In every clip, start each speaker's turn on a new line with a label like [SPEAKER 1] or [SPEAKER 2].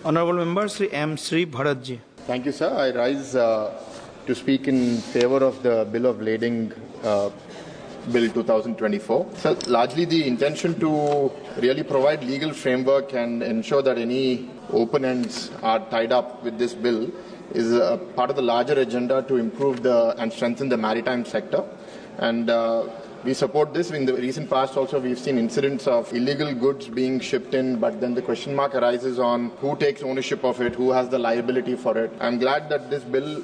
[SPEAKER 1] Honorable Member Sri M. Sribharat ji.
[SPEAKER 2] Thank you, sir. I rise to speak in favor of the Bill of Lading Bill 2024. So largely the intention to really provide legal framework and ensure that any open ends are tied up with this bill is a part of the larger agenda to improve and strengthen the maritime sector. And we support this. In the recent past also we've seen incidents of illegal goods being shipped in, but then the question mark arises on who takes ownership of it, who has the liability for it. I'm glad that this bill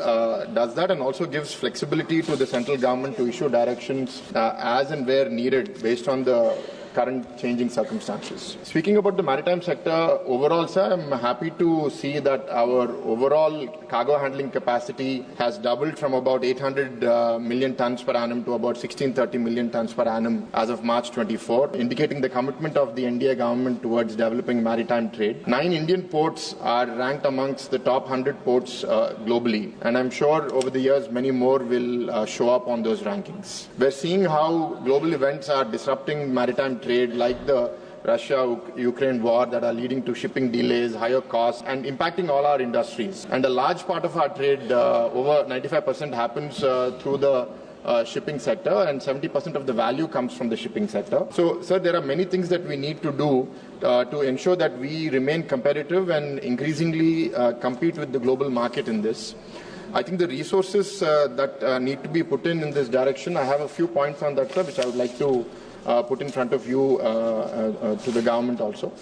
[SPEAKER 2] does that and also gives flexibility to the central government to issue directions as and where needed based on the current changing circumstances. Speaking about the maritime sector overall, sir, I'm happy to see that our overall cargo handling capacity has doubled from about 800 million tons per annum to about 1630 million tons per annum as of March 24, indicating the commitment of the NDA government towards developing maritime trade. 9 Indian ports are ranked amongst the top 100 ports globally, and I'm sure over the years many more will show up on those rankings. We're seeing how global events are disrupting maritime trade, like the Russia-Ukraine war, that are leading to shipping delays, higher costs, and impacting all our industries. And a large part of our trade, over 95%, happens through the shipping sector, and 70% of the value comes from the shipping sector. So, sir, there are many things that we need to do to ensure that we remain competitive and increasingly compete with the global market in this. I think the resources that need to be put in this direction, I have a few points on that, sir, which I would like to put in front of you to the government also.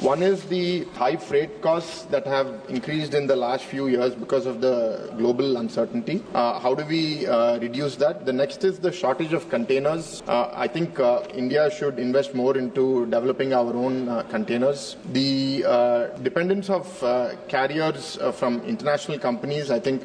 [SPEAKER 2] One is the high freight costs that have increased in the last few years because of the global uncertainty. How do we reduce that? The next is the shortage of containers. I think India should invest more into developing our own containers. The dependence of carriers from international companies, I think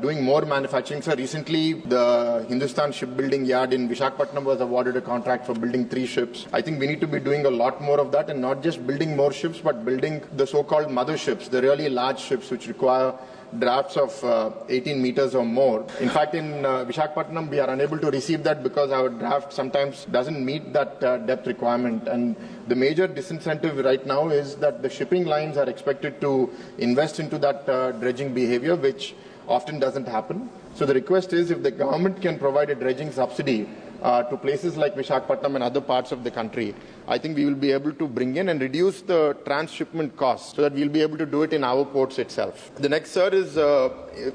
[SPEAKER 2] doing more manufacturing. So recently, the Hindustan Shipbuilding Yard in Visakhapatnam was awarded a contract for building 3 ships. I think we need to be doing a lot more of that, and not just building more ships, but building the so-called mother ships, the really large ships which require drafts of 18 meters or more. In fact, in Visakhapatnam, we are unable to receive that because our draft sometimes doesn't meet that depth requirement. And the major disincentive right now is that the shipping lines are expected to invest into that dredging behavior, which often doesn't happen. So the request is, if the government can provide a dredging subsidy to places like Visakhapatnam and other parts of the country, I think we will be able to bring in and reduce the transshipment costs so that we'll be able to do it in our ports itself. The next, sir, is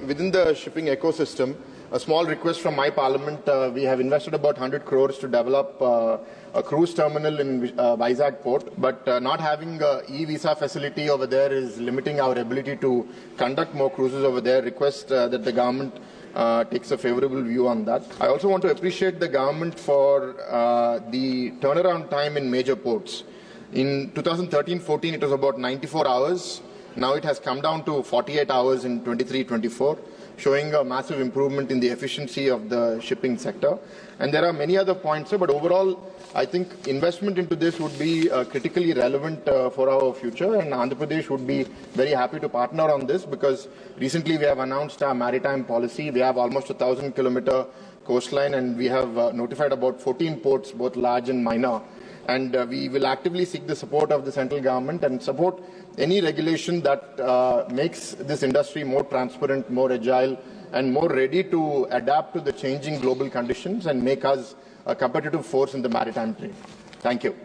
[SPEAKER 2] within the shipping ecosystem, a small request from my parliament. We have invested about 100 crores to develop a cruise terminal in Vizag port, but not having a e-visa facility over there is limiting our ability to conduct more cruises over there. Request that the government takes a favorable view on that. I also want to appreciate the government for the turnaround time in major ports. In 2013-14, it was about 94 hours. Now it has come down to 48 hours in 23-24. Showing a massive improvement in the efficiency of the shipping sector. And there are many other points, but overall, I think investment into this would be critically relevant for our future, and Andhra Pradesh would be very happy to partner on this, because recently we have announced our maritime policy. We have almost 1,000-kilometer coastline, and we have notified about 14 ports, both large and minor. And we will actively seek the support of the central government and support any regulation that makes this industry more transparent, more agile, and more ready to adapt to the changing global conditions and make us a competitive force in the maritime trade. Thank you.